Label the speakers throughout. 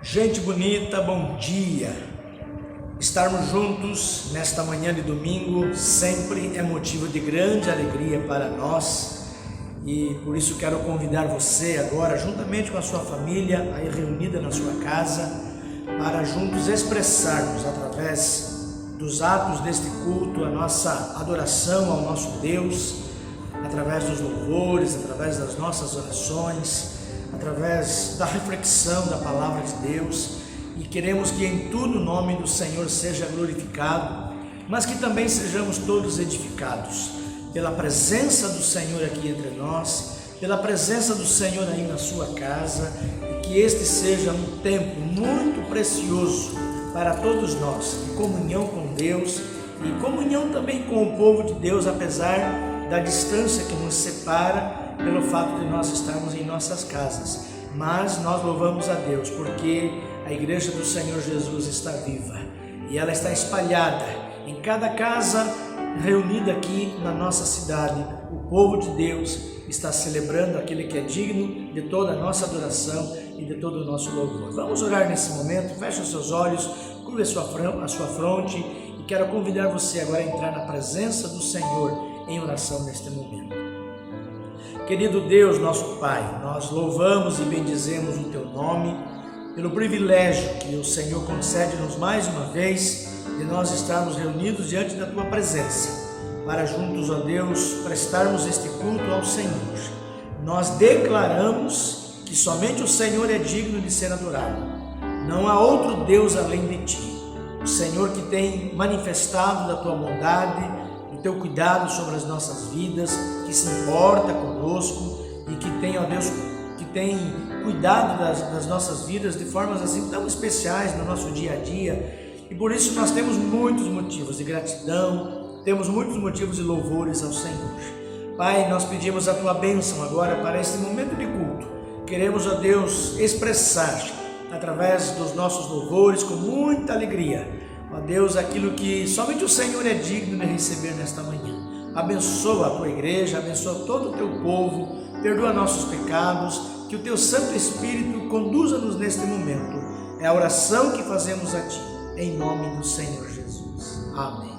Speaker 1: Gente bonita, bom dia! Estarmos juntos nesta manhã de domingo sempre é motivo de grande alegria para nós e por isso quero convidar você agora, juntamente com a sua família, aí reunida na sua casa, para juntos expressarmos através dos atos deste culto a nossa adoração ao nosso Deus, através dos louvores, através das nossas orações, através da reflexão da palavra de Deus, e queremos que em tudo o nome do Senhor seja glorificado, mas que também sejamos todos edificados pela presença do Senhor aqui entre nós, pela presença do Senhor aí na sua casa, e que este seja um tempo muito precioso para todos nós, de comunhão com Deus e comunhão também com o povo de Deus, apesar da distância que nos separa pelo fato de nós estarmos em nossas casas. Mas nós louvamos a Deus porque a igreja do Senhor Jesus está viva e ela está espalhada em cada casa reunida aqui na nossa cidade. O povo de Deus está celebrando aquele que é digno de toda a nossa adoração e de todo o nosso louvor. Vamos orar nesse momento. Feche os seus olhos, curva a sua fronte, e quero convidar você agora a entrar na presença do Senhor em oração neste momento. Querido Deus, nosso Pai, nós louvamos e bendizemos o Teu nome pelo privilégio que o Senhor concede-nos mais uma vez de nós estarmos reunidos diante da Tua presença, para juntos, ó Deus, prestarmos este culto ao Senhor. Nós declaramos que somente o Senhor é digno de ser adorado. Não há outro Deus além de Ti. O Senhor que tem manifestado da Tua bondade, do Teu cuidado sobre as nossas vidas, que se importa conosco e que tem, ó Deus, que tem cuidado das nossas vidas de formas assim tão especiais no nosso dia a dia. E por isso nós temos muitos motivos de gratidão, temos muitos motivos de louvores ao Senhor. Pai, nós pedimos a Tua bênção agora para este momento de culto. Queremos, ó Deus, expressar através dos nossos louvores com muita alegria, ó Deus, aquilo que somente o Senhor é digno de receber nesta manhã. Abençoa a Tua igreja, abençoa todo o Teu povo, perdoa nossos pecados, que o Teu Santo Espírito conduza-nos neste momento. É a oração que fazemos a Ti, em nome do Senhor Jesus. Amém.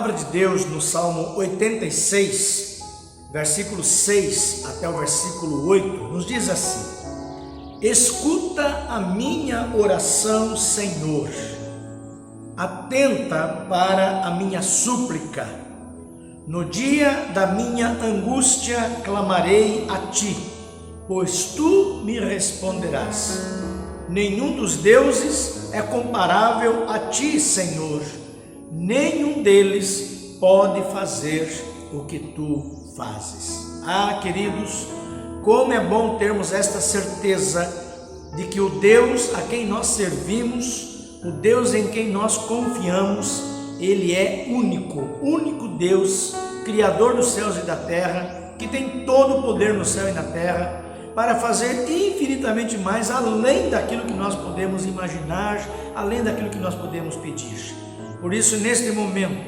Speaker 1: palavra de Deus no Salmo 86, versículo 6 até o versículo 8, nos diz assim: escuta a minha oração, Senhor, atenta para a minha súplica. No dia da minha angústia clamarei a ti, pois tu me responderás. Nenhum dos deuses é comparável a ti, Senhor. Nenhum deles pode fazer o que tu fazes. Ah, queridos, como é bom termos esta certeza de que o Deus a quem nós servimos, o Deus em quem nós confiamos, Ele é único Deus, Criador dos céus e da terra, que tem todo o poder no céu e na terra, para fazer infinitamente mais, além daquilo que nós podemos imaginar, além daquilo que nós podemos pedir. Por isso, neste momento,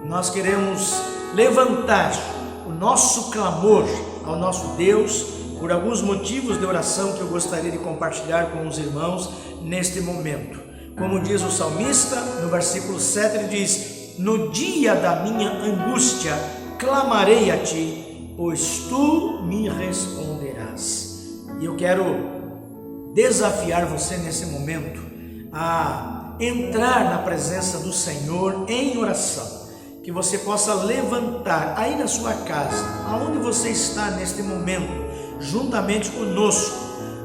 Speaker 1: nós queremos levantar o nosso clamor ao nosso Deus, por alguns motivos de oração que eu gostaria de compartilhar com os irmãos neste momento. Como diz o salmista, no versículo 7, ele diz: no dia da minha angústia clamarei a ti, pois tu me responderás. E eu quero desafiar você nesse momento a entrar na presença do Senhor em oração, que você possa levantar aí na sua casa, aonde você está neste momento, juntamente conosco,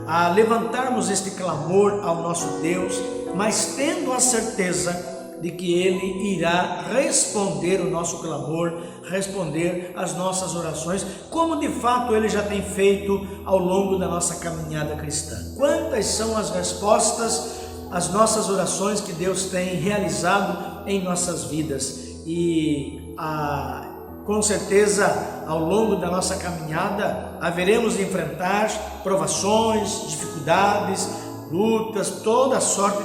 Speaker 1: a levantarmos este clamor ao nosso Deus, mas tendo a certeza de que Ele irá responder o nosso clamor, responder as nossas orações, como de fato Ele já tem feito ao longo da nossa caminhada cristã. Quantas são as respostas as nossas orações que Deus tem realizado em nossas vidas e com certeza ao longo da nossa caminhada haveremos de enfrentar provações, dificuldades, lutas, toda sorte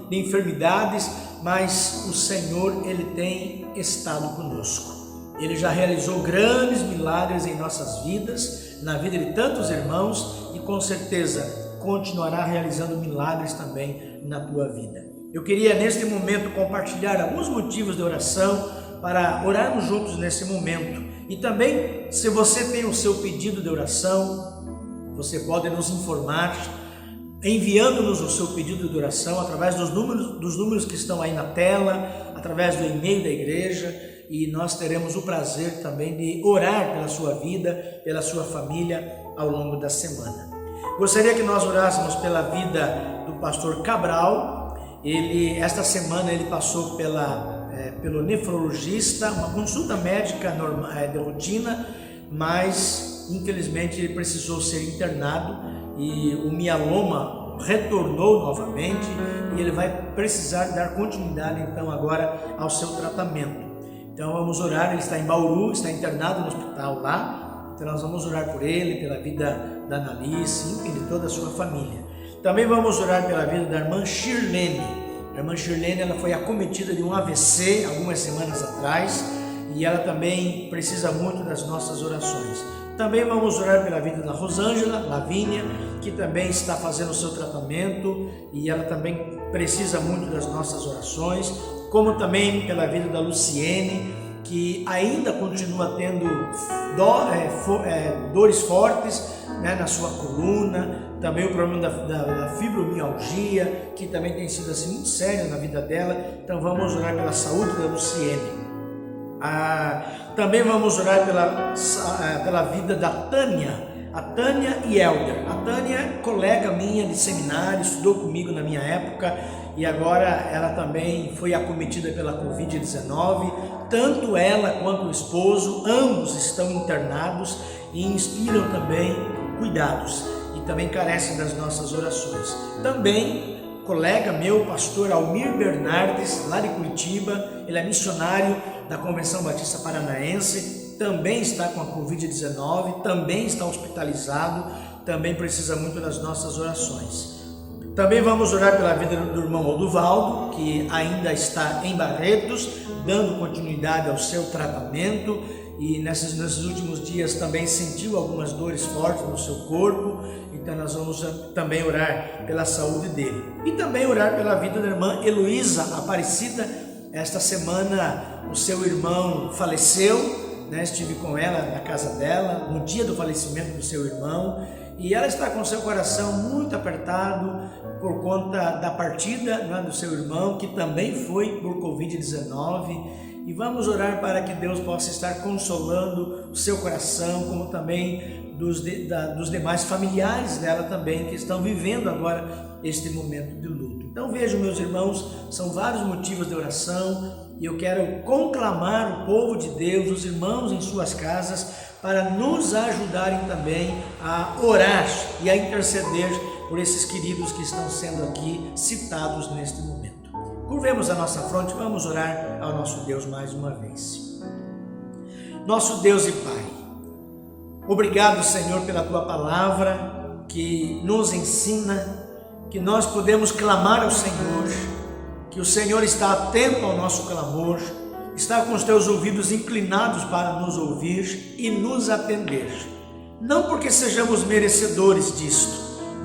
Speaker 1: de enfermidades, mas o Senhor, Ele tem estado conosco. Ele já realizou grandes milagres em nossas vidas, na vida de tantos irmãos e com certeza continuará realizando milagres também na tua vida. Eu queria neste momento compartilhar alguns motivos de oração para orarmos juntos nesse momento. E também, se você tem o seu pedido de oração, você pode nos informar enviando-nos o seu pedido de oração através dos números que estão aí na tela, através do e-mail da igreja, e nós teremos o prazer também de orar pela sua vida, pela sua família ao longo da semana. Gostaria que nós orássemos pela vida do pastor Cabral. Esta semana ele passou pelo nefrologista, uma consulta médica normal, de rotina, mas infelizmente ele precisou ser internado e o mieloma retornou novamente e ele vai precisar dar continuidade então agora ao seu tratamento. Então vamos orar, ele está em Bauru, está internado no hospital lá, então nós vamos orar por ele, pela vida da Analice e de toda a sua família. Também vamos orar pela vida da irmã Shirlene. A irmã Shirlene, ela foi acometida de um AVC algumas semanas atrás e ela também precisa muito das nossas orações. Também vamos orar pela vida da Rosângela Lavínia, que também está fazendo o seu tratamento e ela também precisa muito das nossas orações, como também pela vida da Luciene, que ainda continua tendo dores fortes, né, na sua coluna, também o problema da fibromialgia, que também tem sido assim muito sério na vida dela. Então vamos orar pela saúde da Luciene. Também vamos orar pela vida da Tânia, a Tânia e Helder. A Tânia é colega minha de seminário, estudou comigo na minha época e agora ela também foi acometida pela Covid-19. Tanto ela quanto o esposo, ambos estão internados e inspiram também cuidados e também carecem das nossas orações. Também colega meu, pastor Almir Bernardes, lá de Curitiba, ele é missionário da Convenção Batista Paranaense, também está com a Covid-19, também está hospitalizado, também precisa muito das nossas orações. Também vamos orar pela vida do irmão Oduvaldo, que ainda está em Barretos, dando continuidade ao seu tratamento e nesses últimos dias também sentiu algumas dores fortes no seu corpo, então nós vamos também orar pela saúde dele. E também orar pela vida da irmã Heloísa Aparecida. Esta semana o seu irmão faleceu, né? Estive com ela na casa dela, no dia do falecimento do seu irmão, e ela está com seu coração muito apertado por conta da partida, né, do seu irmão, que também foi por Covid-19. E vamos orar para que Deus possa estar consolando o seu coração, como também dos demais familiares dela também, que estão vivendo agora este momento de luto. Então vejam, meus irmãos, são vários motivos de oração e eu quero conclamar o povo de Deus, os irmãos em suas casas, para nos ajudarem também a orar e a interceder por esses queridos que estão sendo aqui citados neste momento. Curvemos a nossa fronte, vamos orar ao nosso Deus mais uma vez. Nosso Deus e Pai, obrigado, Senhor, pela Tua palavra que nos ensina que nós podemos clamar ao Senhor, que o Senhor está atento ao nosso clamor, está com os Teus ouvidos inclinados para nos ouvir e nos atender. Não porque sejamos merecedores disto,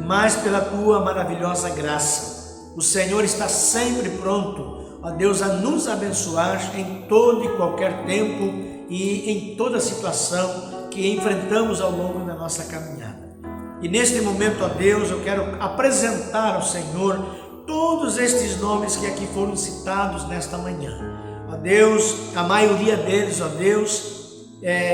Speaker 1: mas pela Tua maravilhosa graça. O Senhor está sempre pronto, ó Deus, a nos abençoar em todo e qualquer tempo e em toda situação que enfrentamos ao longo da nossa caminhada. E neste momento, ó Deus, eu quero apresentar ao Senhor todos estes nomes que aqui foram citados nesta manhã. Ó Deus, a maioria deles, ó Deus,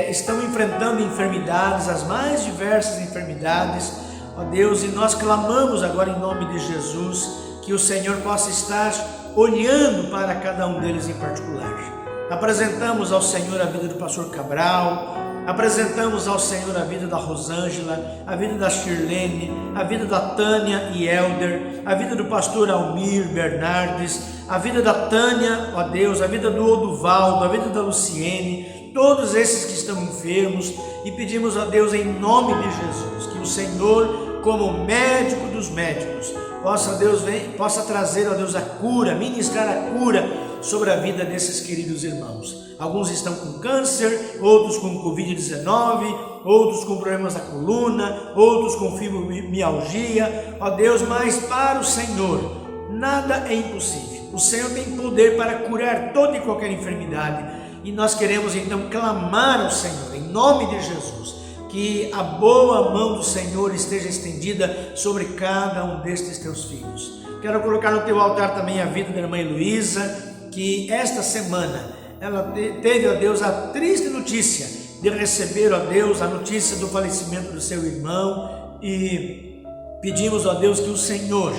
Speaker 1: estão enfrentando enfermidades, as mais diversas enfermidades, ó Deus, e nós clamamos agora em nome de Jesus, que o Senhor possa estar olhando para cada um deles em particular. Apresentamos ao Senhor a vida do pastor Cabral, Apresentamos ao Senhor a vida da Rosângela, a vida da Shirlene, a vida da Tânia e Helder, a vida do pastor Almir Bernardes, a vida da Tânia, ó Deus, a vida do Oduvaldo, a vida da Luciene, todos esses que estão enfermos, e pedimos a Deus em nome de Jesus, que o Senhor, como médico dos médicos, possa trazer, ó Deus, a cura, ministrar a cura sobre a vida desses queridos irmãos. Alguns estão com câncer, outros com Covid-19, outros com problemas da coluna, outros com fibromialgia, ó Deus, mas para o Senhor nada é impossível. O Senhor tem poder para curar toda e qualquer enfermidade, e nós queremos então clamar ao Senhor, em nome de Jesus, que a boa mão do Senhor esteja estendida sobre cada um destes teus filhos. Quero colocar no teu altar também a vida da irmã Heloísa, que esta semana ela teve, ó Deus, a triste notícia de receber, ó Deus, a notícia do falecimento do seu irmão, e pedimos, ó Deus, que o Senhor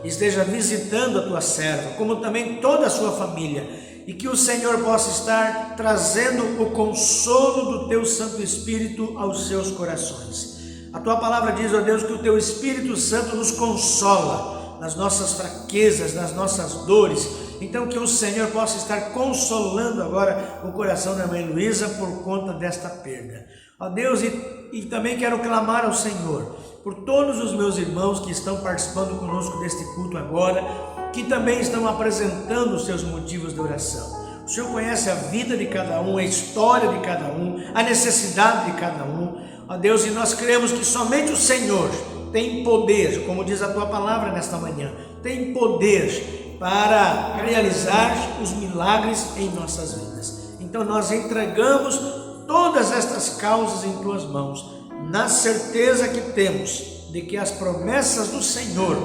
Speaker 1: esteja visitando a tua serva, como também toda a sua família, e que o Senhor possa estar trazendo o consolo do teu Santo Espírito aos seus corações. A tua palavra diz, ó Deus, que o teu Espírito Santo nos consola nas nossas fraquezas, nas nossas dores. Então que o Senhor possa estar consolando agora o coração da irmã Heloísa por conta desta perda. Ó Deus, e também quero clamar ao Senhor por todos os meus irmãos que estão participando conosco deste culto agora, que também estão apresentando os seus motivos de oração. O Senhor conhece a vida de cada um, a história de cada um, a necessidade de cada um. Ó Deus, e nós cremos que somente o Senhor tem poder, como diz a tua palavra nesta manhã, tem poder para realizar os milagres em nossas vidas. Então nós entregamos todas estas causas em tuas mãos, na certeza que temos de que as promessas do Senhor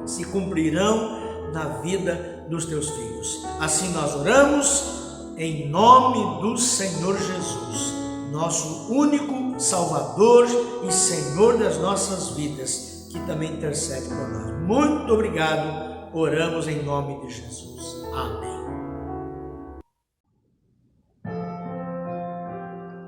Speaker 1: se cumprirão na vida dos teus filhos. Assim nós oramos em nome do Senhor Jesus, nosso único Salvador e Senhor das nossas vidas, que também intercede por nós. Muito obrigado. Oramos em nome de Jesus. Amém.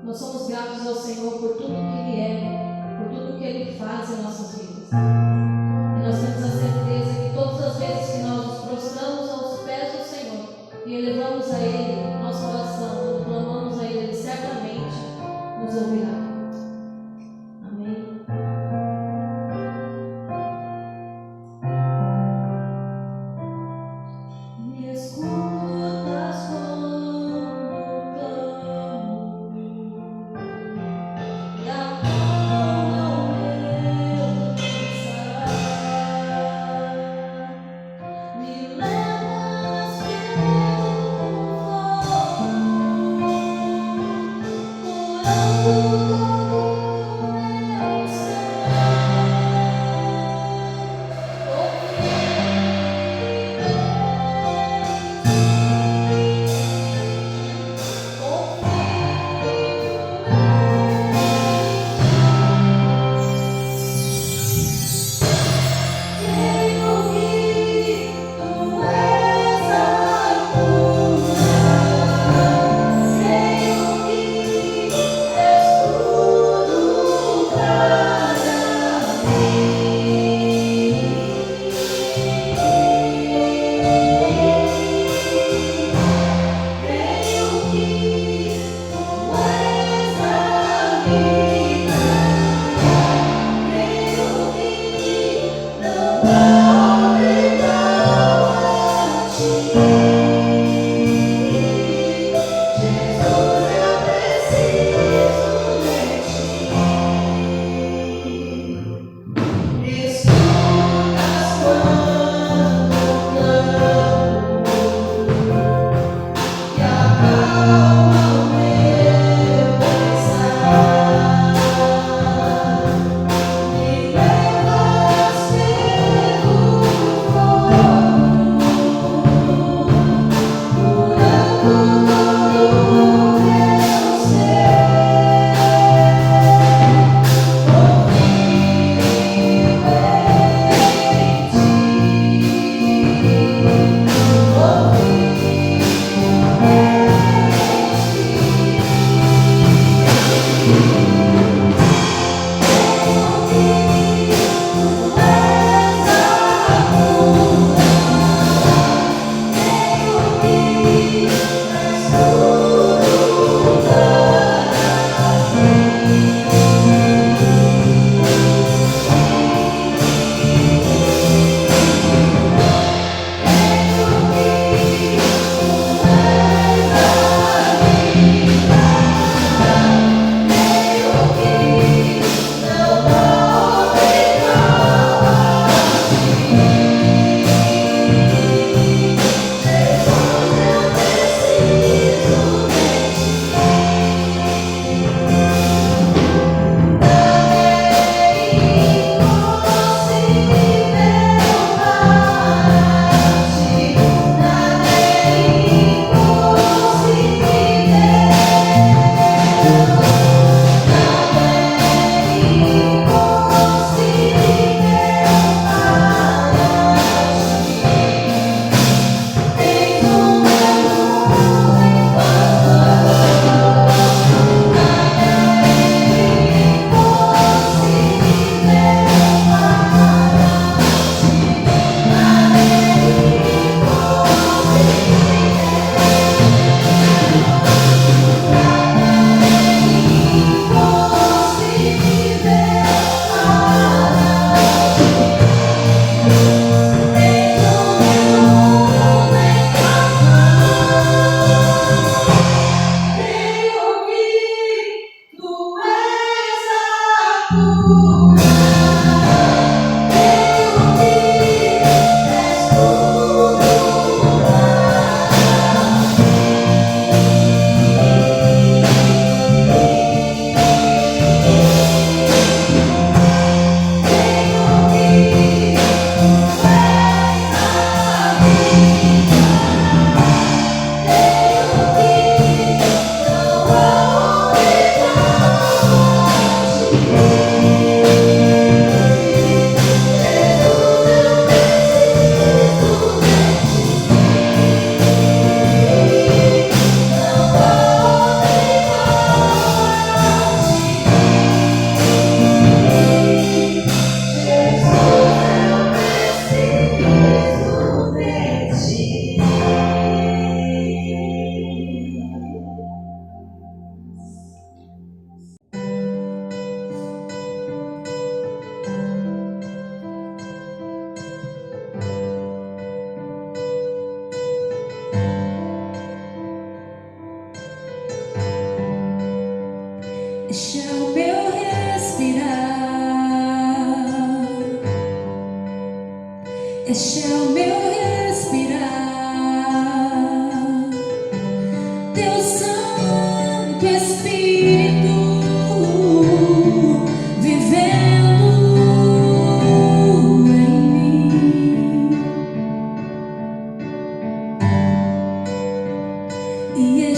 Speaker 2: Nós somos gratos ao Senhor por tudo que Ele é, por tudo que Ele faz em nossas vidas. E nós temos a certeza que todas as vezes que nós nos prostramos aos pés do Senhor e elevamos a Ele nossa oração, ou clamamos a Ele, Ele certamente nos ouvirá. Amém. Me escutas quando clamo, e acalma o meu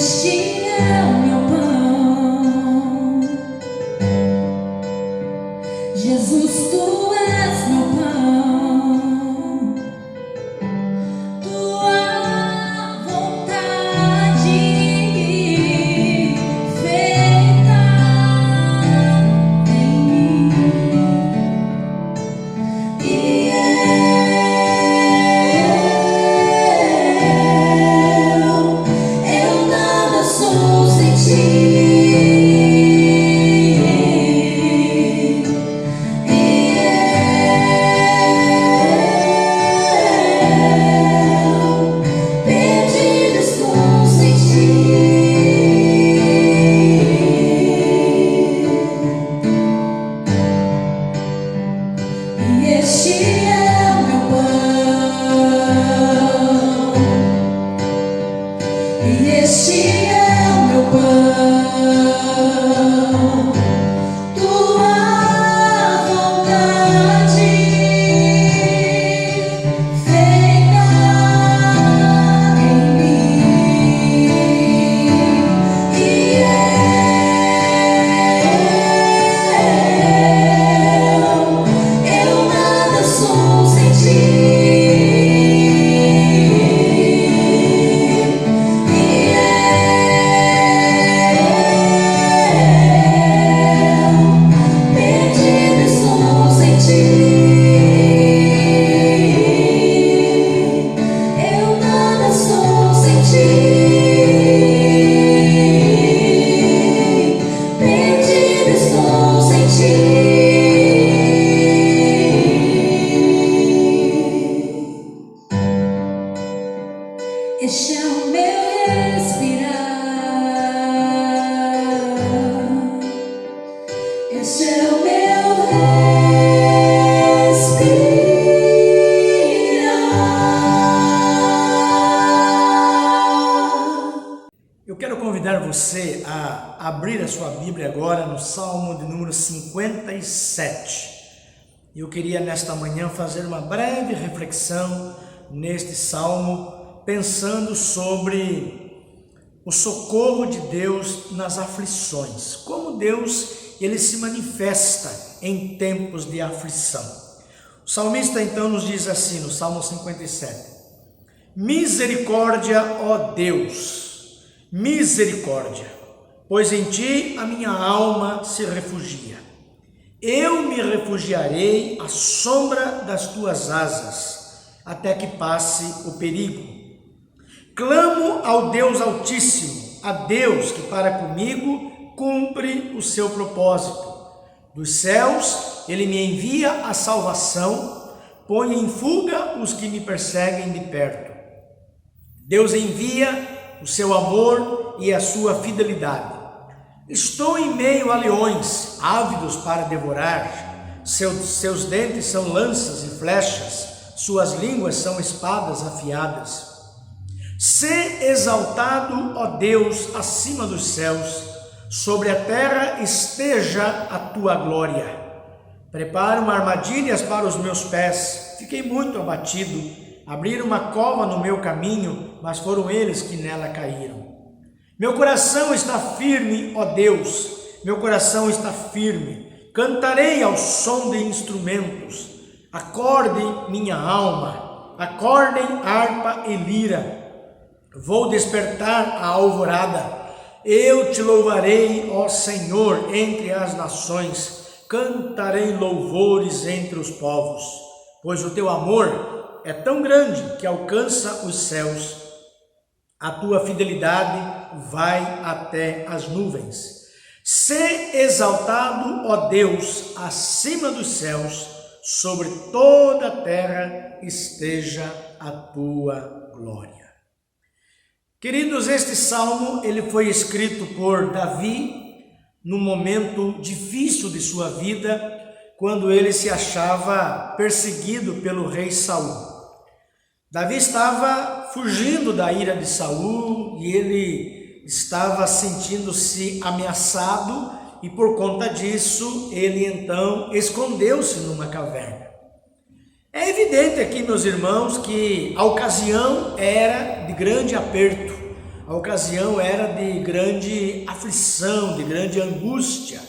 Speaker 3: este é o meu pão. Jesus, tu és meu pão. Tua vontade feita em mim. E eu nada sou sem ti. Perdido estou sem ti. E este é o meu pão. E este é o meu pão. Tua vontade feita em mim. E eu nada sou sem ti. Perdido estou sem ti. Eu nada sou sem ti. Perdido estou sem ti. Este é o meu respirar. Este é o meu respirar.
Speaker 1: Eu quero convidar você a abrir a sua Bíblia agora no Salmo de número 57. Eu queria nesta manhã fazer uma breve reflexão neste Salmo, pensando sobre o socorro de Deus nas aflições. Como Deus, ele se manifesta em tempos de aflição. O salmista então nos diz assim no Salmo 57: misericórdia, ó Deus, misericórdia, pois em ti a minha alma se refugia. Eu me refugiarei à sombra das tuas asas, até que passe o perigo. Clamo ao Deus Altíssimo, a Deus que para comigo cumpre o seu propósito. Dos céus ele me envia a salvação, põe em fuga os que me perseguem de perto. Deus envia o seu amor e a sua fidelidade. Estou em meio a leões, ávidos para devorar. Seus dentes são lanças e flechas, suas línguas são espadas afiadas. Sê exaltado, ó Deus, acima dos céus, sobre a terra esteja a tua glória. Preparam armadilhas para os meus pés, fiquei muito abatido. Abriram uma cova no meu caminho, mas foram eles que nela caíram. Meu coração está firme, ó Deus, meu coração está firme. Cantarei ao som de instrumentos. Acordem minha alma, acordem harpa e lira. Vou despertar a alvorada. Eu te louvarei, ó Senhor, entre as nações. Cantarei louvores entre os povos, pois o teu amor é tão grande que alcança os céus. A tua fidelidade vai até as nuvens. Sê exaltado, ó Deus, acima dos céus, sobre toda a terra esteja a tua glória. Queridos, este salmo ele foi escrito por Davi num momento difícil de sua vida, quando ele se achava perseguido pelo rei Saul. Davi estava fugindo da ira de Saul e ele estava sentindo-se ameaçado, e por conta disso ele então escondeu-se numa caverna. É evidente aqui, meus irmãos, que a ocasião era de grande aperto. a ocasião era de grande aflição, de grande angústia.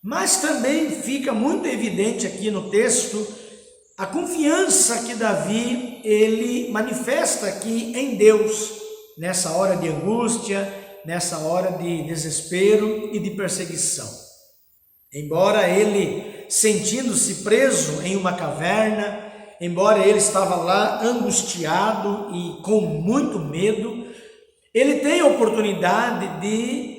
Speaker 1: Mas também fica muito evidente aqui no texto a confiança que Davi ele manifesta aqui em Deus, nessa hora de angústia, nessa hora de desespero e de perseguição. Embora ele, sentindo-se preso em uma caverna, embora ele estava lá angustiado e com muito medo, ele tem a oportunidade de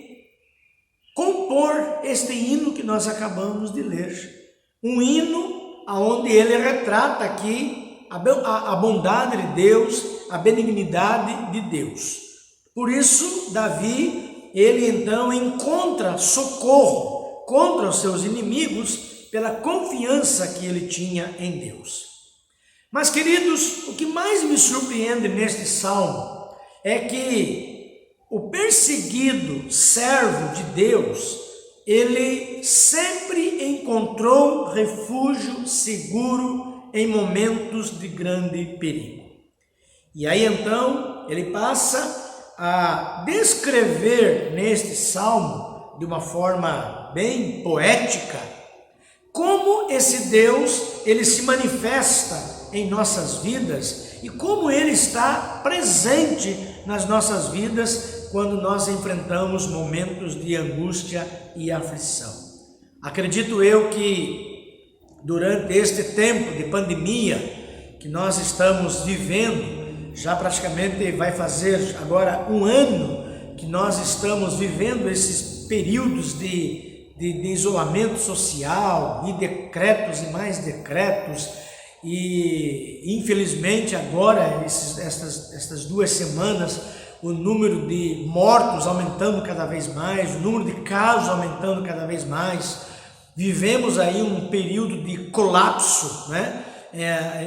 Speaker 1: compor este hino que nós acabamos de ler. Um hino onde ele retrata aqui a bondade de Deus, a benignidade de Deus. Por isso, Davi, ele então encontra socorro contra os seus inimigos pela confiança que ele tinha em Deus. Mas, queridos, o que mais me surpreende neste salmo é que o perseguido servo de Deus, ele sempre encontrou refúgio seguro em momentos de grande perigo. E aí então ele passa a descrever neste salmo, de uma forma bem poética, como esse Deus ele se manifesta em nossas vidas e como ele está presente nas nossas vidas quando nós enfrentamos momentos de angústia e aflição. Acredito eu que durante este tempo de pandemia que nós estamos vivendo, já praticamente vai fazer agora um ano que nós estamos vivendo esses períodos de isolamento social, e decretos e mais decretos, e infelizmente agora, estas 2 semanas, o número de mortos aumentando cada vez mais, o número de casos aumentando cada vez mais. Vivemos aí um período de colapso, né?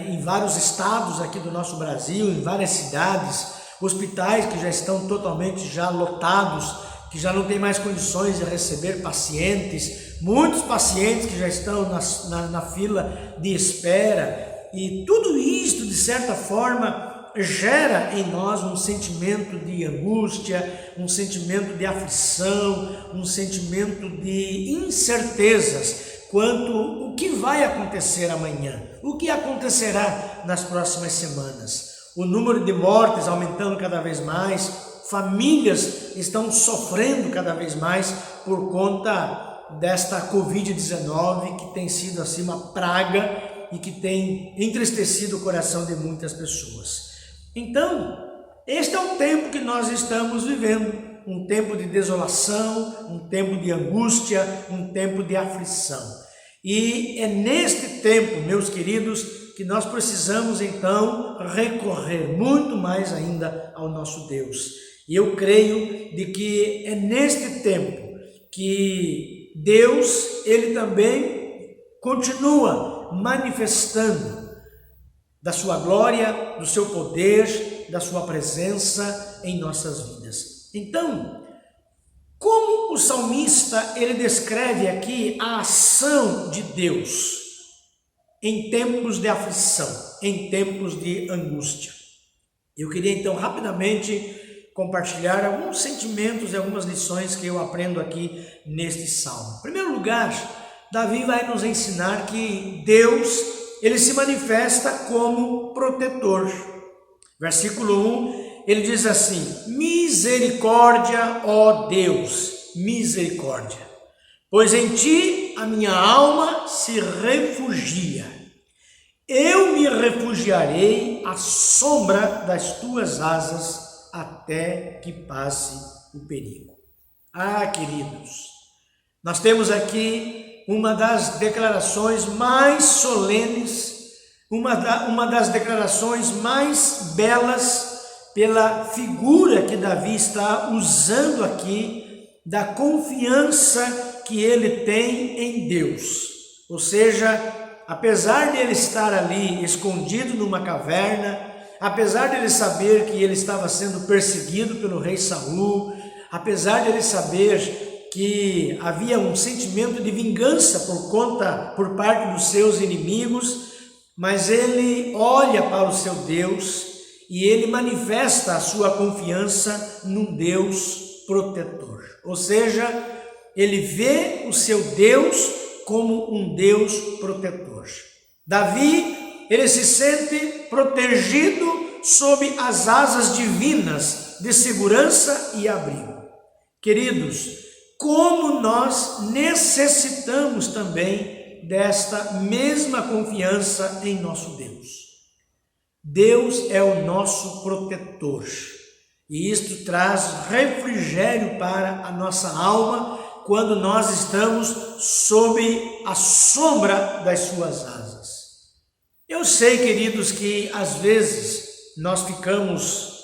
Speaker 1: Em vários estados aqui do nosso Brasil, em várias cidades, hospitais que já estão totalmente já lotados, que já não tem mais condições de receber pacientes, muitos pacientes que já estão na fila de espera, e tudo isto, de certa forma, gera em nós um sentimento de angústia, um sentimento de aflição, um sentimento de incertezas quanto o que vai acontecer amanhã, o que acontecerá nas próximas semanas. O número de mortes aumentando cada vez mais, famílias estão sofrendo cada vez mais por conta desta Covid-19, que tem sido assim uma praga e que tem entristecido o coração de muitas pessoas. Então, este é o tempo que nós estamos vivendo, um tempo de desolação, um tempo de angústia, um tempo de aflição. E é neste tempo, meus queridos, que nós precisamos então recorrer muito mais ainda ao nosso Deus. E eu creio de que é neste tempo que Deus, ele também continua manifestando da sua glória, do seu poder, da sua presença em nossas vidas. Então, como o salmista ele descreve aqui a ação de Deus em tempos de aflição, em tempos de angústia? Eu queria então rapidamente compartilhar alguns sentimentos e algumas lições que eu aprendo aqui neste salmo. Em primeiro lugar, Davi vai nos ensinar que Deus ele se manifesta como protetor. Versículo 1, ele diz assim: misericórdia, ó Deus, misericórdia, pois em ti a minha alma se refugia. Eu me refugiarei à sombra das tuas asas até que passe o perigo. Ah, queridos, nós temos aqui uma das declarações mais solenes, uma das declarações mais belas pela figura que Davi está usando aqui, da confiança que ele tem em Deus. Ou seja, apesar de ele estar ali escondido numa caverna, apesar de ele saber que ele estava sendo perseguido pelo rei Saul, apesar de ele saber que havia um sentimento de vingança por parte dos seus inimigos, mas ele olha para o seu Deus e ele manifesta a sua confiança num Deus protetor. Ou seja, ele vê o seu Deus como um Deus protetor. Davi, ele se sente protegido sob as asas divinas de segurança e abrigo. Queridos, como nós necessitamos também desta mesma confiança em nosso Deus. Deus é o nosso protetor e isto traz refrigério para a nossa alma quando nós estamos sob a sombra das suas asas. Eu sei, queridos, que às vezes nós ficamos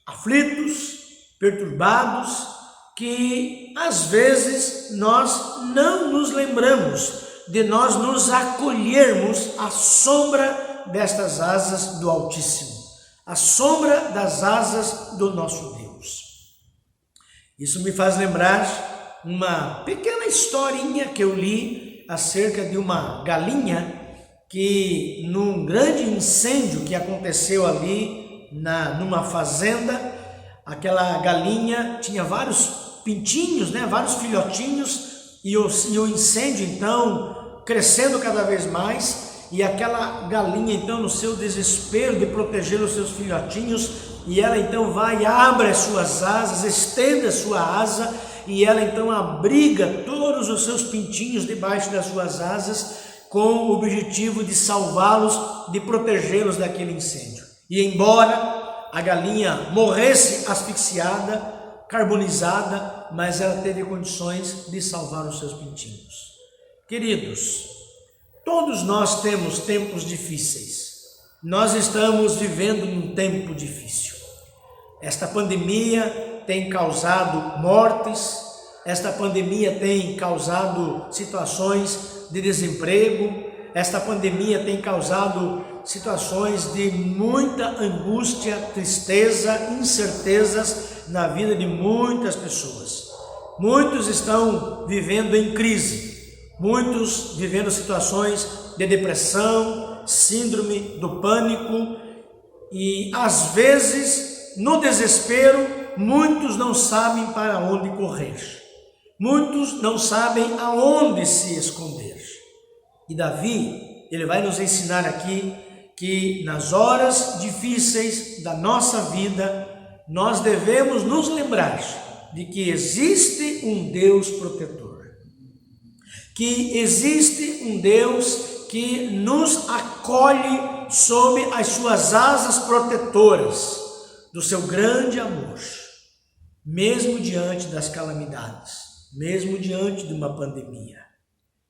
Speaker 1: aflitos, perturbados, que às vezes nós não nos lembramos de nós nos acolhermos à sombra destas asas do Altíssimo, à sombra das asas do nosso Deus. Isso me faz lembrar uma pequena historinha que eu li acerca de uma galinha que num grande incêndio que aconteceu ali numa fazenda, aquela galinha tinha vários pintinhos, vários filhotinhos, e o incêndio então crescendo cada vez mais, e aquela galinha então no seu desespero de proteger os seus filhotinhos, e ela então vai e abre as suas asas, estende a sua asa, e ela então abriga todos os seus pintinhos debaixo das suas asas, com o objetivo de salvá-los, de protegê-los daquele incêndio. E embora a galinha morresse asfixiada, carbonizada, mas ela teve condições de salvar os seus pintinhos. Queridos, todos nós temos tempos difíceis. Nós estamos vivendo num tempo difícil. Esta pandemia tem causado mortes, esta pandemia tem causado situações de desemprego, esta pandemia tem causado situações de muita angústia, tristeza, incertezas na vida de muitas pessoas. Muitos estão vivendo em crise, muitos vivendo situações de depressão, síndrome do pânico, e às vezes, no desespero, muitos não sabem para onde correr. Muitos não sabem aonde se esconder. E Davi, ele vai nos ensinar aqui que nas horas difíceis da nossa vida, nós devemos nos lembrar de que existe um Deus protetor. Que existe um Deus que nos acolhe sob as suas asas protetoras do seu grande amor, mesmo diante das calamidades, mesmo diante de uma pandemia.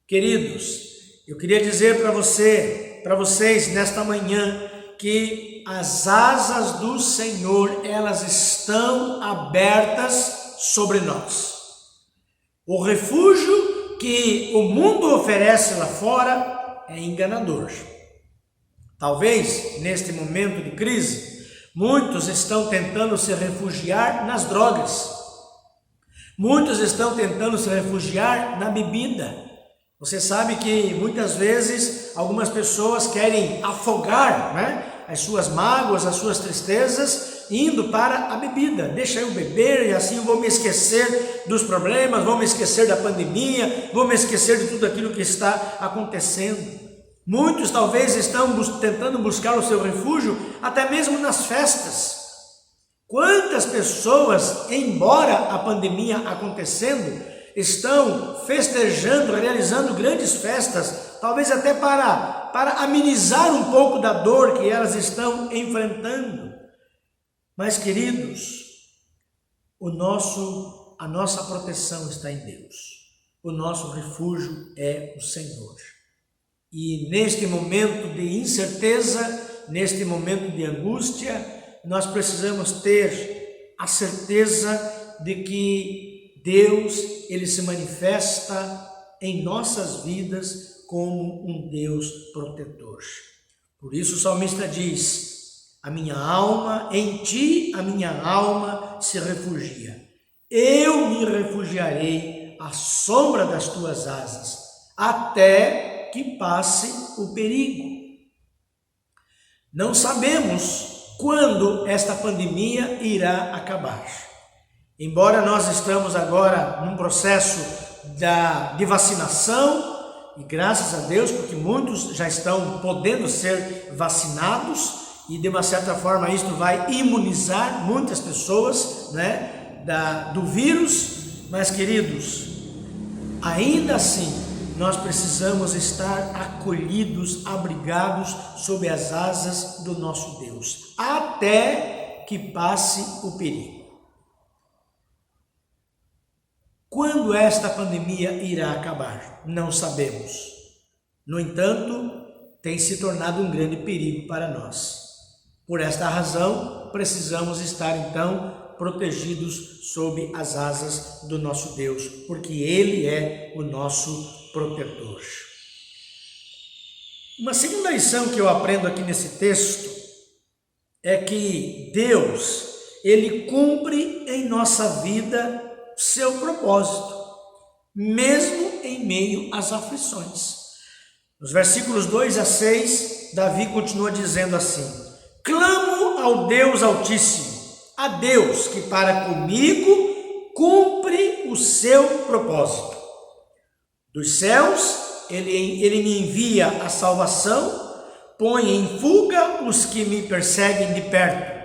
Speaker 1: Queridos, eu queria dizer para vocês nesta manhã que as asas do Senhor, elas estão abertas sobre nós. O refúgio que o mundo oferece lá fora é enganador. Talvez neste momento de crise, muitos estão tentando se refugiar nas drogas. Muitos estão tentando se refugiar na bebida. Você sabe que muitas vezes algumas pessoas querem afogar, as suas mágoas, as suas tristezas, indo para a bebida. Deixa eu beber e assim eu vou me esquecer dos problemas, vou me esquecer da pandemia, vou me esquecer de tudo aquilo que está acontecendo. Muitos talvez estão tentando buscar o seu refúgio até mesmo nas festas. Quantas pessoas, embora a pandemia acontecendo, estão festejando, realizando grandes festas, talvez até para amenizar um pouco da dor que elas estão enfrentando. Mas, queridos, a nossa proteção está em Deus. O nosso refúgio é o Senhor. E neste momento de incerteza, neste momento de angústia, nós precisamos ter a certeza de que Deus, ele se manifesta em nossas vidas como um Deus protetor. Por isso o salmista diz: a minha alma, em ti a minha alma se refugia. Eu me refugiarei à sombra das tuas asas, até que passe o perigo. Não sabemos quando esta pandemia irá acabar. Embora nós estamos agora num processo de vacinação, e graças a Deus, porque muitos já estão podendo ser vacinados, e de uma certa forma isto vai imunizar muitas pessoas, né, do vírus, mas queridos, ainda assim, nós precisamos estar acolhidos, abrigados sob as asas do nosso Deus, até que passe o perigo. Quando esta pandemia irá acabar? Não sabemos. No entanto, tem se tornado um grande perigo para nós. Por esta razão, precisamos estar então protegidos sob as asas do nosso Deus, porque Ele é o nosso protetor. Uma segunda lição que eu aprendo aqui nesse texto é que Deus, Ele cumpre em nossa vida seu propósito, mesmo em meio às aflições. Nos versículos 2 a 6, Davi continua dizendo assim: clamo ao Deus Altíssimo, a Deus que para comigo cumpre o seu propósito. Dos céus, ele me envia a salvação, põe em fuga os que me perseguem de perto.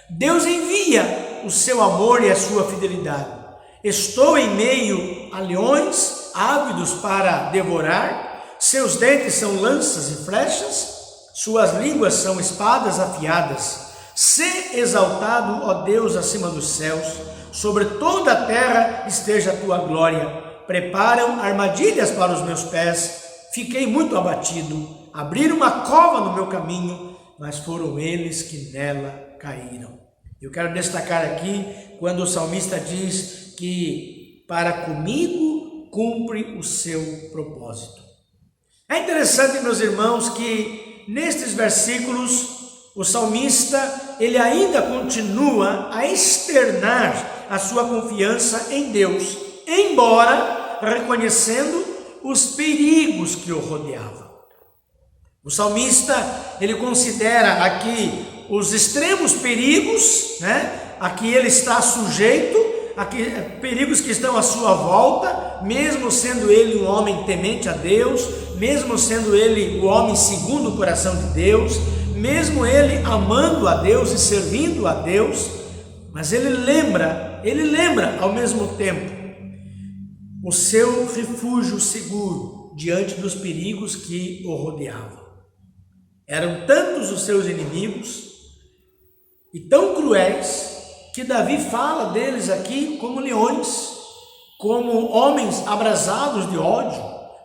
Speaker 1: Deus envia o seu amor e a sua fidelidade. Estou em meio a leões, ávidos para devorar, seus dentes são lanças e flechas, suas línguas são espadas afiadas. Sê exaltado, ó Deus, acima dos céus, sobre toda a terra esteja a tua glória. Preparam armadilhas para os meus pés, fiquei muito abatido, abriram uma cova no meu caminho, mas foram eles que nela caíram. Eu quero destacar aqui quando o salmista diz que para comigo cumpre o seu propósito. É interessante, meus irmãos, que nestes versículos o salmista ele ainda continua a externar a sua confiança em Deus, embora reconhecendo os perigos que o rodeavam. O salmista ele considera aqui os extremos perigos, a que ele está sujeito, perigos que estão à sua volta, mesmo sendo ele um homem temente a Deus, mesmo sendo ele o homem segundo o coração de Deus, mesmo ele amando a Deus e servindo a Deus, mas ele lembra ao mesmo tempo o seu refúgio seguro diante dos perigos que o rodeavam. Eram tantos os seus inimigos e tão cruéis que Davi fala deles aqui como leões, como homens abrasados de ódio,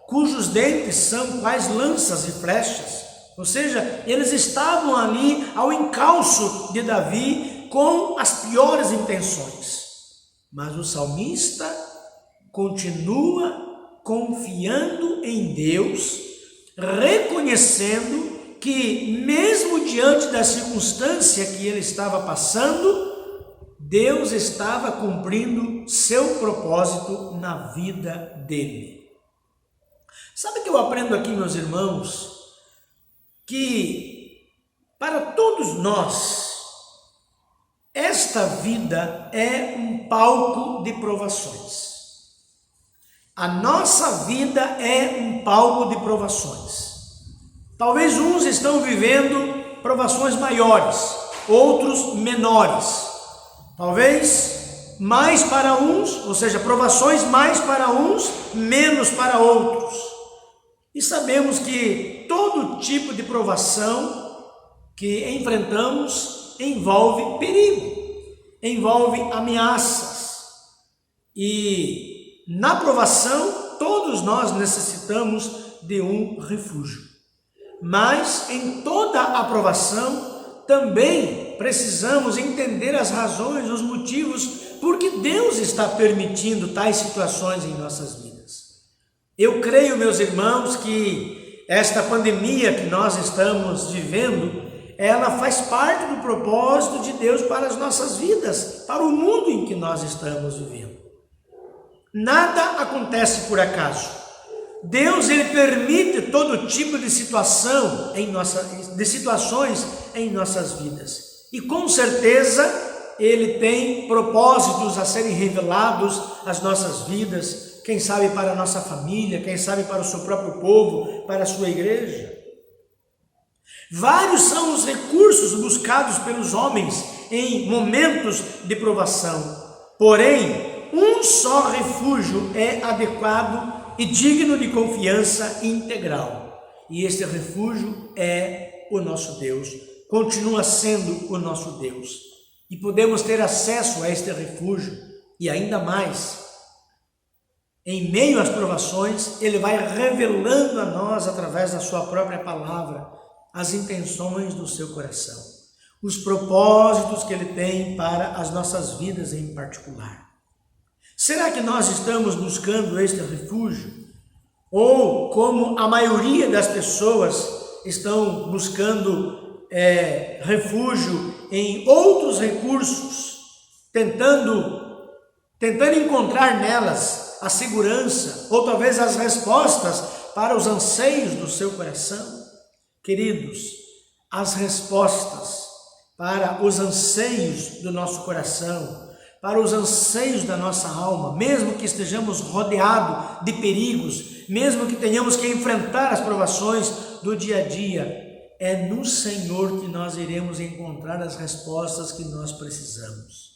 Speaker 1: cujos dentes são quais lanças e flechas. Ou seja, eles estavam ali ao encalço de Davi com as piores intenções. Mas o salmista continua confiando em Deus, reconhecendo que mesmo diante da circunstância que ele estava passando, Deus estava cumprindo seu propósito na vida dele. Sabe o que eu aprendo aqui, meus irmãos? Que para todos nós, esta vida é um palco de provações. A nossa vida é um palco de provações. Talvez uns estão vivendo provações maiores, outros menores. Talvez mais para uns, ou seja, provações mais para uns, menos para outros. E sabemos que todo tipo de provação que enfrentamos envolve perigo, envolve ameaças. E na provação, todos nós necessitamos de um refúgio. Mas em toda a provação, também precisamos entender as razões, os motivos por que Deus está permitindo tais situações em nossas vidas. Eu creio, meus irmãos, que esta pandemia que nós estamos vivendo, ela faz parte do propósito de Deus para as nossas vidas, para o mundo em que nós estamos vivendo. Nada acontece por acaso. Deus ele permite todo tipo de situações em nossas vidas. E com certeza Ele tem propósitos a serem revelados às nossas vidas, quem sabe para a nossa família, quem sabe para o seu próprio povo, para a sua igreja. Vários são os recursos buscados pelos homens em momentos de provação, porém, um só refúgio é adequado e digno de confiança integral, e este refúgio é o nosso Deus, continua sendo o nosso Deus. E podemos ter acesso a este refúgio, e ainda mais, em meio às provações, Ele vai revelando a nós, através da sua própria palavra, as intenções do seu coração, os propósitos que Ele tem para as nossas vidas em particular. Será que nós estamos buscando este refúgio? Ou, como a maioria das pessoas estão buscando refúgio em outros recursos, tentando encontrar nelas a segurança ou talvez as respostas para os anseios do seu coração? Queridos, as respostas para os anseios do nosso coração, para os anseios da nossa alma, mesmo que estejamos rodeados de perigos, mesmo que tenhamos que enfrentar as provações do dia a dia, é no Senhor que nós iremos encontrar as respostas que nós precisamos.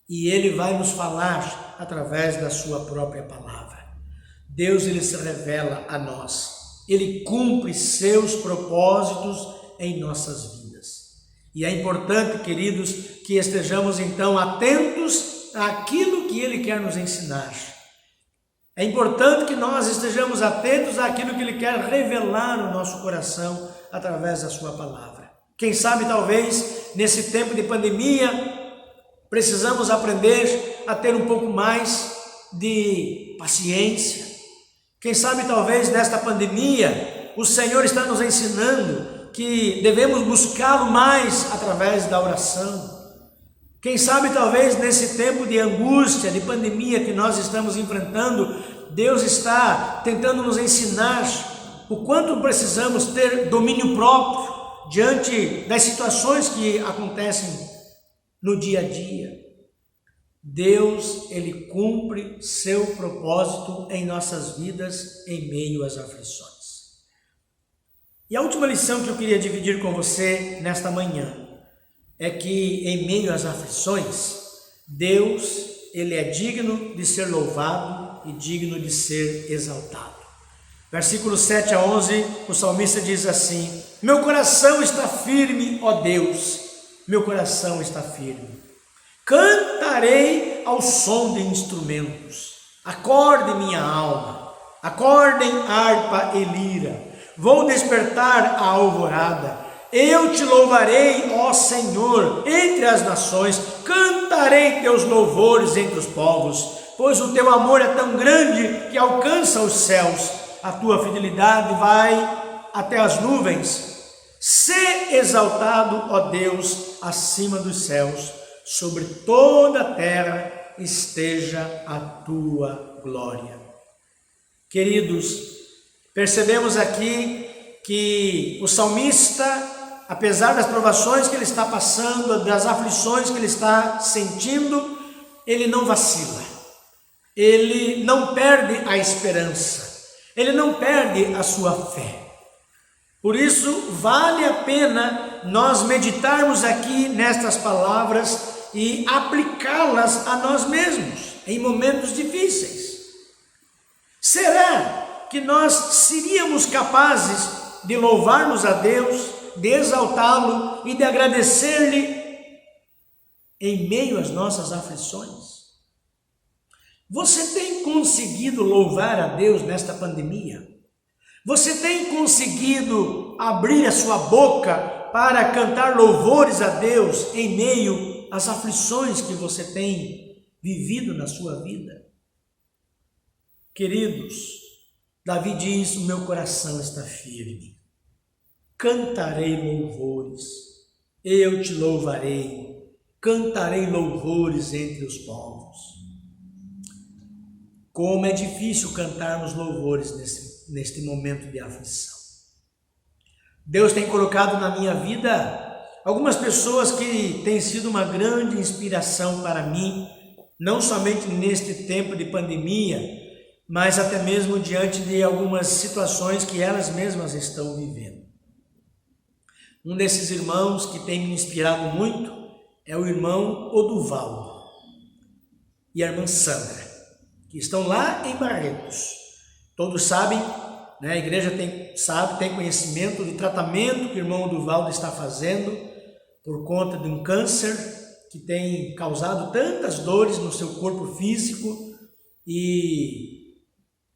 Speaker 1: E Ele vai nos falar através da sua própria palavra. Deus, Ele se revela a nós. Ele cumpre seus propósitos em nossas vidas. E é importante, queridos, que estejamos então atentos àquilo que Ele quer nos ensinar. É importante que nós estejamos atentos àquilo que Ele quer revelar no nosso coração através da sua palavra. Quem sabe, talvez, nesse tempo de pandemia, precisamos aprender a ter um pouco mais de paciência. Quem sabe, talvez, nesta pandemia, o Senhor está nos ensinando que devemos buscá-lo mais através da oração. Quem sabe, talvez, nesse tempo de angústia, de pandemia que nós estamos enfrentando, Deus está tentando nos ensinar o quanto precisamos ter domínio próprio diante das situações que acontecem no dia a dia. Deus, Ele cumpre seu propósito em nossas vidas em meio às aflições. E a última lição que eu queria dividir com você nesta manhã é que em meio às aflições, Deus, Ele é digno de ser louvado e digno de ser exaltado. Versículos 7 a 11, o salmista diz assim: meu coração está firme, ó Deus, meu coração está firme. Cantarei ao som de instrumentos, acorde minha alma, acordem harpa e lira, vou despertar a alvorada. Eu te louvarei, ó Senhor, entre as nações, cantarei teus louvores entre os povos, pois o teu amor é tão grande que alcança os céus, a tua fidelidade vai até as nuvens. Sê exaltado, ó Deus, acima dos céus, sobre toda a terra esteja a tua glória. Queridos, percebemos aqui que o salmista, apesar das provações que ele está passando, das aflições que ele está sentindo, ele não vacila, ele não perde a esperança, ele não perde a sua fé. Por isso, vale a pena nós meditarmos aqui nestas palavras e aplicá-las a nós mesmos em momentos difíceis. Será que nós seríamos capazes de louvarmos a Deus, de exaltá-lo e de agradecer-lhe em meio às nossas aflições? Você tem conseguido louvar a Deus nesta pandemia? Você tem conseguido abrir a sua boca para cantar louvores a Deus em meio às aflições que você tem vivido na sua vida? Queridos, Davi diz: o meu coração está firme, cantarei louvores, eu te louvarei, cantarei louvores entre os povos. Como é difícil cantarmos louvores neste momento de aflição. Deus tem colocado na minha vida algumas pessoas que têm sido uma grande inspiração para mim, não somente neste tempo de pandemia, mas até mesmo diante de algumas situações que elas mesmas estão vivendo. Um desses irmãos que tem me inspirado muito é o irmão Oduvaldo e a irmã Sandra, que estão lá em Barretos. Todos sabem, né, a igreja tem conhecimento do tratamento que o irmão Oduvaldo está fazendo por conta de um câncer que tem causado tantas dores no seu corpo físico, e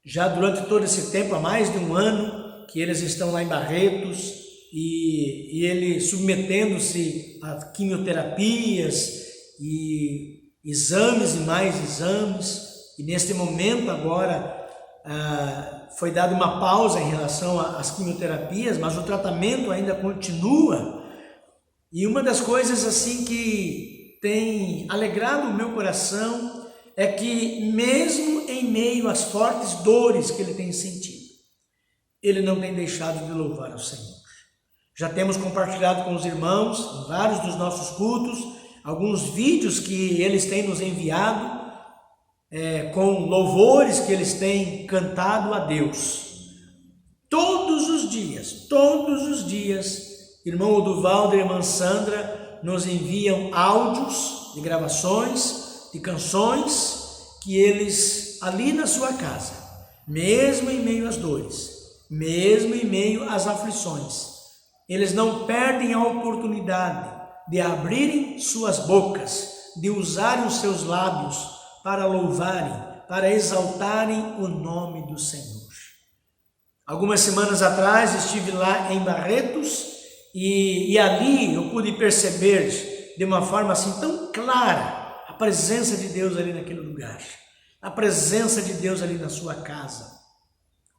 Speaker 1: já durante todo esse tempo, há mais de um ano, que eles estão lá em Barretos, e ele submetendo-se a quimioterapias e exames e mais exames, e neste momento agora foi dada uma pausa em relação às quimioterapias, mas o tratamento ainda continua. E uma das coisas assim que tem alegrado o meu coração é que mesmo em meio às fortes dores que ele tem sentido, ele não tem deixado de louvar ao Senhor. Já temos compartilhado com os irmãos, em vários dos nossos cultos, alguns vídeos que eles têm nos enviado, com louvores que eles têm cantado a Deus. Todos os dias, irmão Oduvaldo e irmã Sandra nos enviam áudios de gravações, de canções que eles, ali na sua casa, mesmo em meio às dores, mesmo em meio às aflições, eles não perdem a oportunidade de abrirem suas bocas, de usarem os seus lábios para louvarem, para exaltarem o nome do Senhor. Algumas semanas atrás estive lá em Barretos e ali eu pude perceber de uma forma assim tão clara a presença de Deus ali naquele lugar, a presença de Deus ali na sua casa,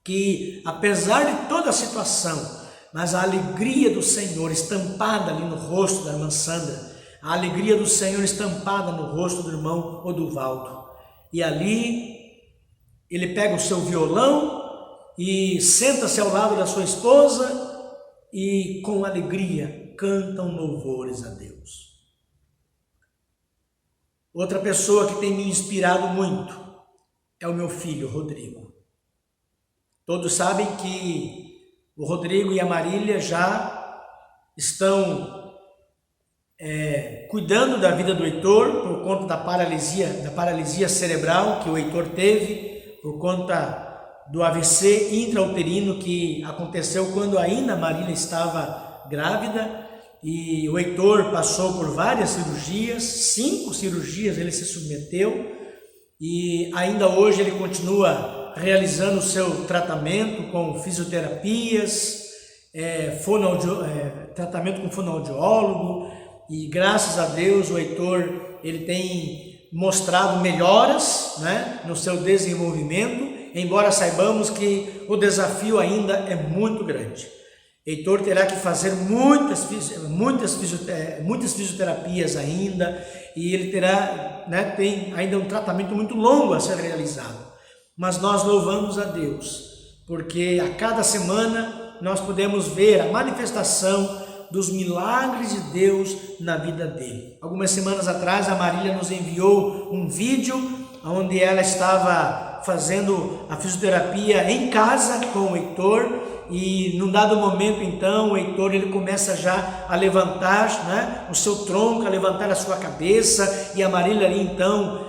Speaker 1: que apesar de toda a situação, mas a alegria do Senhor estampada ali no rosto da irmã Sandra, a alegria do Senhor estampada no rosto do irmão Oduvaldo. E ali ele pega o seu violão e senta-se ao lado da sua esposa e com alegria cantam louvores a Deus. Outra pessoa que tem me inspirado muito é o meu filho Rodrigo. Todos sabem que o Rodrigo e a Marília já estão cuidando da vida do Heitor por conta da paralisia cerebral que o Heitor teve, por conta do AVC intrauterino que aconteceu quando ainda a Marília estava grávida, e o Heitor passou por várias cirurgias, 5 cirurgias ele se submeteu, e ainda hoje ele continua realizando o seu tratamento com fisioterapias, tratamento com fonoaudiólogo, e graças a Deus o Heitor ele tem mostrado melhoras, né, no seu desenvolvimento, embora saibamos que o desafio ainda é muito grande. Heitor terá que fazer muitas fisioterapias ainda, e ele terá, né, tem ainda um tratamento muito longo a ser realizado. Mas nós louvamos a Deus, porque a cada semana nós podemos ver a manifestação dos milagres de Deus na vida dele. Algumas semanas atrás a Marília nos enviou um vídeo onde ela estava fazendo a fisioterapia em casa com o Heitor, e num dado momento então o Heitor ele começa já a levantar, né, o seu tronco, a levantar a sua cabeça, e a Marília ali então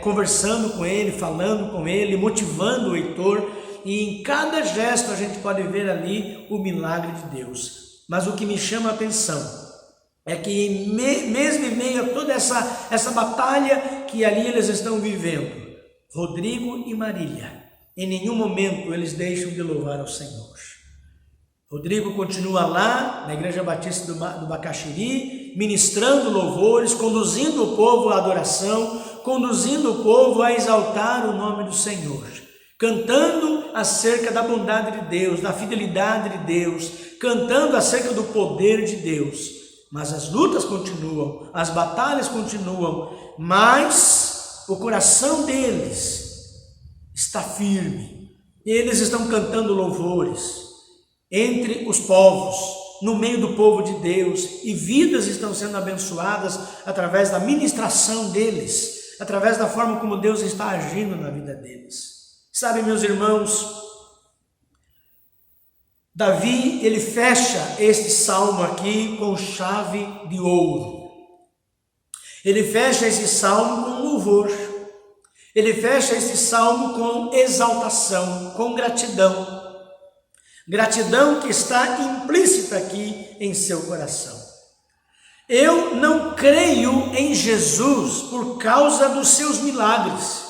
Speaker 1: conversando com ele, falando com ele, motivando o Heitor, e em cada gesto a gente pode ver ali o milagre de Deus. Mas o que me chama a atenção é que mesmo em meio a toda essa batalha que ali eles estão vivendo, Rodrigo e Marília, em nenhum momento eles deixam de louvar ao Senhor. Rodrigo continua lá na Igreja Batista do Bacaxiri, ministrando louvores, conduzindo o povo à adoração, conduzindo o povo a exaltar o nome do Senhor, cantando acerca da bondade de Deus, da fidelidade de Deus, cantando acerca do poder de Deus. Mas as lutas continuam, as batalhas continuam, mas o coração deles está firme. Eles estão cantando louvores entre os povos, no meio do povo de Deus, e vidas estão sendo abençoadas através da ministração deles, através da forma como Deus está agindo na vida deles. Sabe, meus irmãos, Davi, ele fecha este salmo aqui com chave de ouro. Ele fecha esse salmo com louvor. Ele fecha esse salmo com exaltação, com gratidão. Gratidão que está implícita aqui em seu coração. Eu não creio em Jesus por causa dos seus milagres,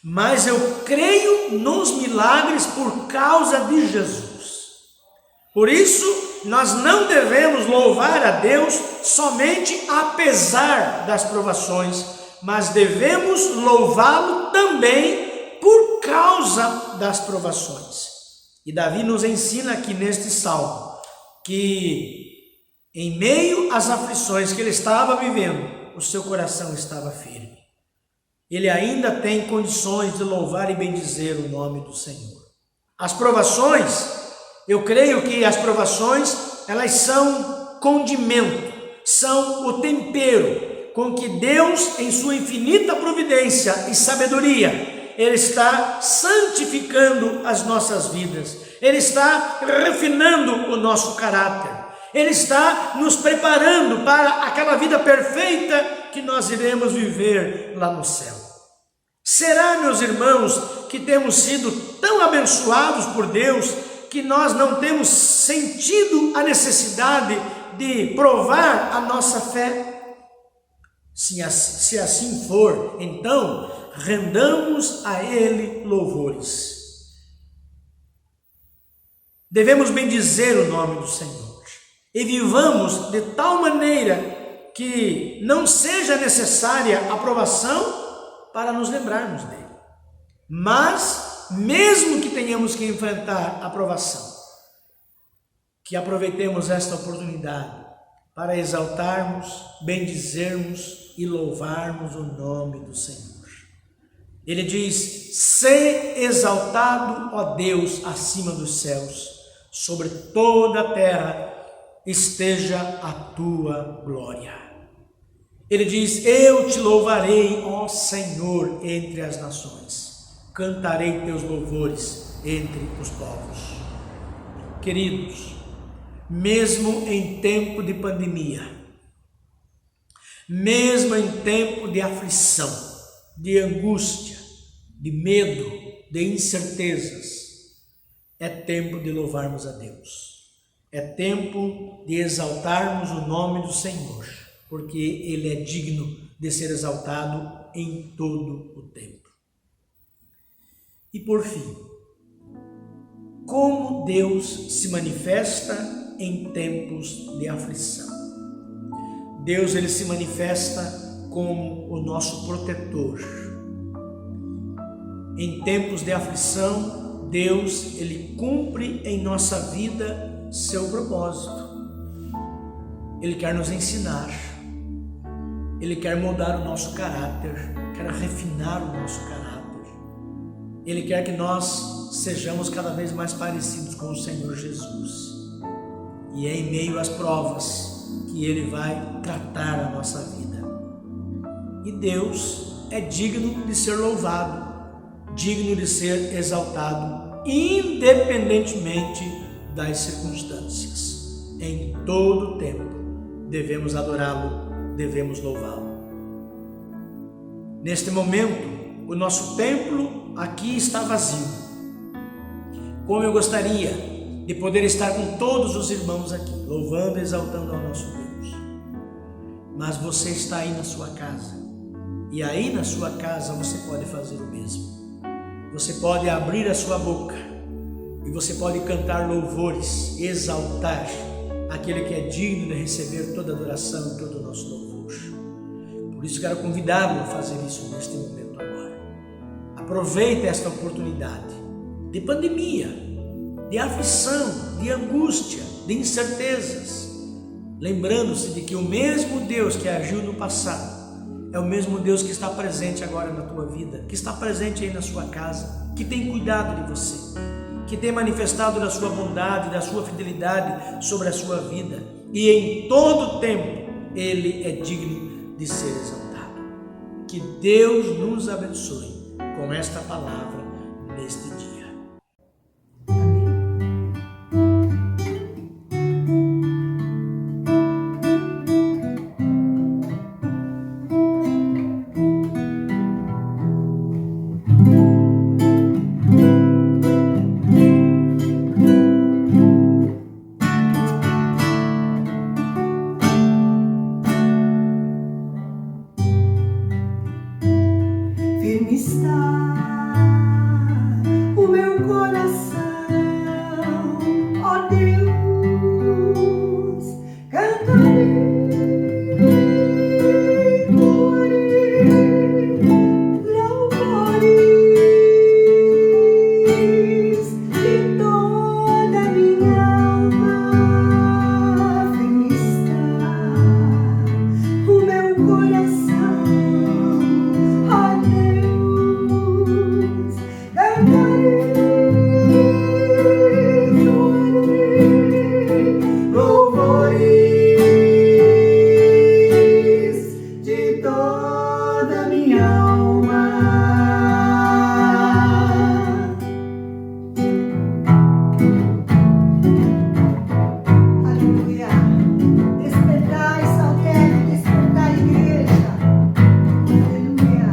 Speaker 1: mas eu creio nos milagres por causa de Jesus. Por isso, nós não devemos louvar a Deus somente apesar das provações, mas devemos louvá-lo também por causa das provações. E Davi nos ensina aqui neste salmo que em meio às aflições que ele estava vivendo, o seu coração estava firme. Ele ainda tem condições de louvar e bendizer o nome do Senhor. As provações, eu creio que as provações, elas são condimento, são o tempero com que Deus, em sua infinita providência e sabedoria, Ele está santificando as nossas vidas, Ele está refinando o nosso caráter, Ele está nos preparando para aquela vida perfeita que nós iremos viver lá no céu. Será, meus irmãos, que temos sido tão abençoados por Deus que nós não temos sentido a necessidade de provar a nossa fé? Se assim for, então rendamos a Ele louvores. Devemos bendizer o nome do Senhor e vivamos de tal maneira que não seja necessária a provação para nos lembrarmos dele. Mas, mesmo que tenhamos que enfrentar a provação, que aproveitemos esta oportunidade para exaltarmos, bendizermos e louvarmos o nome do Senhor. Ele diz: "Sê exaltado, ó Deus, acima dos céus, sobre toda a terra esteja a tua glória." Ele diz: "Eu te louvarei, ó Senhor, entre as nações, cantarei teus louvores entre os povos." Queridos, mesmo em tempo de pandemia, mesmo em tempo de aflição, de angústia, de medo, de incertezas, é tempo de louvarmos a Deus. É tempo de exaltarmos o nome do Senhor, porque Ele é digno de ser exaltado em todo o tempo. E por fim, como Deus se manifesta em tempos de aflição? Deus, Ele se manifesta como o nosso protetor. Em tempos de aflição, Deus, Ele cumpre em nossa vida seu propósito. Ele quer nos ensinar, Ele quer mudar o nosso caráter, quer refinar o nosso caráter. Ele quer que nós sejamos cada vez mais parecidos com o Senhor Jesus. E é em meio às provas que Ele vai tratar a nossa vida. E Deus é digno de ser louvado, digno de ser exaltado, independentemente das circunstâncias. Em todo o tempo devemos adorá-lo, devemos louvá-lo. Neste momento, o nosso templo aqui está vazio. Como eu gostaria de poder estar com todos os irmãos aqui, louvando e exaltando ao nosso Deus. Mas você está aí na sua casa, e aí na sua casa você pode fazer o mesmo. Você pode abrir a sua boca, e você pode cantar louvores, exaltar aquele que é digno de receber toda adoração e todo o nosso louvor. Por isso quero convidá-lo a fazer isso neste momento agora. Aproveite esta oportunidade de pandemia, de aflição, de angústia, de incertezas, lembrando-se de que o mesmo Deus que agiu no passado é o mesmo Deus que está presente agora na tua vida, que está presente aí na sua casa, que tem cuidado de você, que tem manifestado da sua bondade, da sua fidelidade sobre a sua vida, e em todo tempo Ele é digno de ser exaltado. Que Deus nos abençoe com esta palavra neste dia.
Speaker 4: Firme está o meu coração, ó Deus, cantarei, louvores de toda a minha alma. Firme está o meu coração, ó Deus, cantarei, louvores de toda a minha alma. Aleluia. Despertai, saltério, despertai, igreja. Aleluia.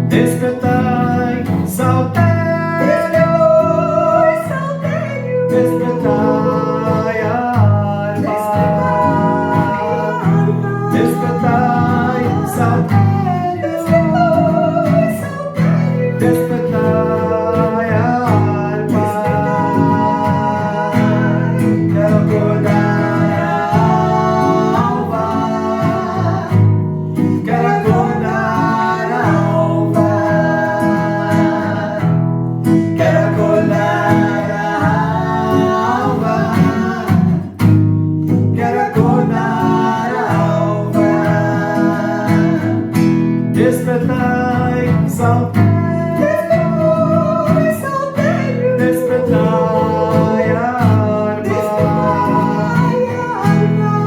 Speaker 5: Despertai, saltério, despertai a alma. Despertai, saltério, despertai a alma. Quero acordar a alva, quero acordar a alva, quero acordar a alva, quero acordar a alva. Despertai, saltério, despertai a alma.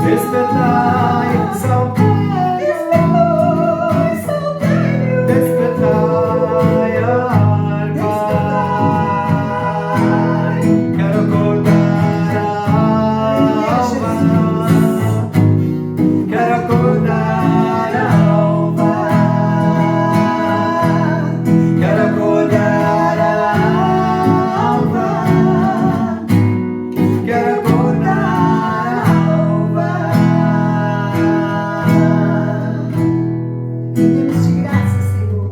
Speaker 5: Despertai, saltério, despertai a alma. Quero acordar a alma, quero acordar a alma, quero acordar a alma, quero acordar a alma.
Speaker 4: Demos de graça, Senhor.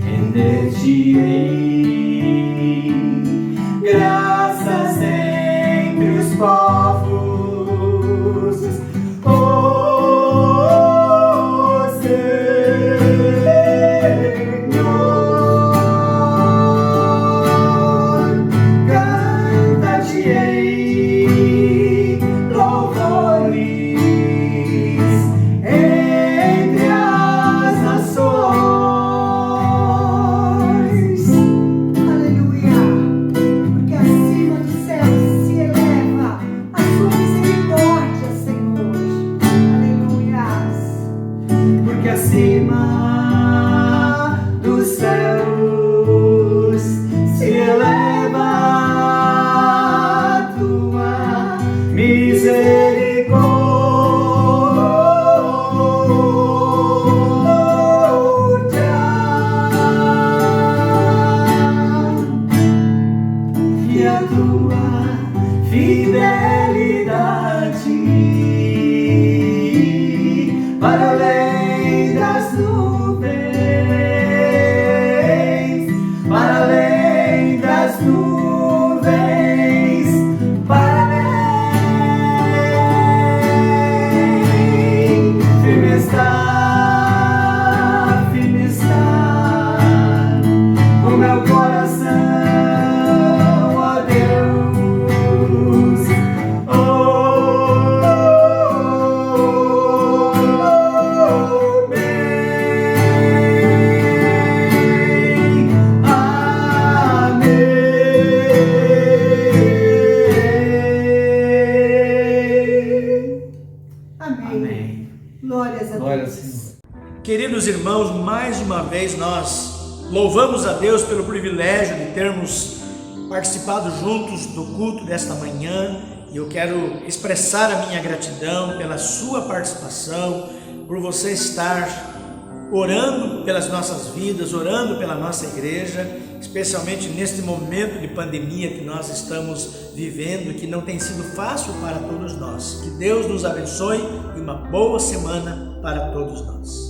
Speaker 5: Render-te-ei graças entre os povos, oh Senhor. Cantar-te-ei louvores entre as nações.
Speaker 4: Aleluia. Porque acima do céu se eleva a sua misericórdia, Senhor. Aleluia.
Speaker 5: Porque acima dos céus se eleva a tua misericórdia e a tua fidelidade para além das nuvens.
Speaker 1: Queridos irmãos, mais uma vez nós louvamos a Deus pelo privilégio de termos participado juntos do culto desta manhã, e eu quero expressar a minha gratidão pela sua participação, por você estar orando pelas nossas vidas, orando pela nossa igreja, especialmente neste momento de pandemia que nós estamos vivendo, que não tem sido fácil para todos nós. Que Deus nos abençoe e uma boa semana para todos nós.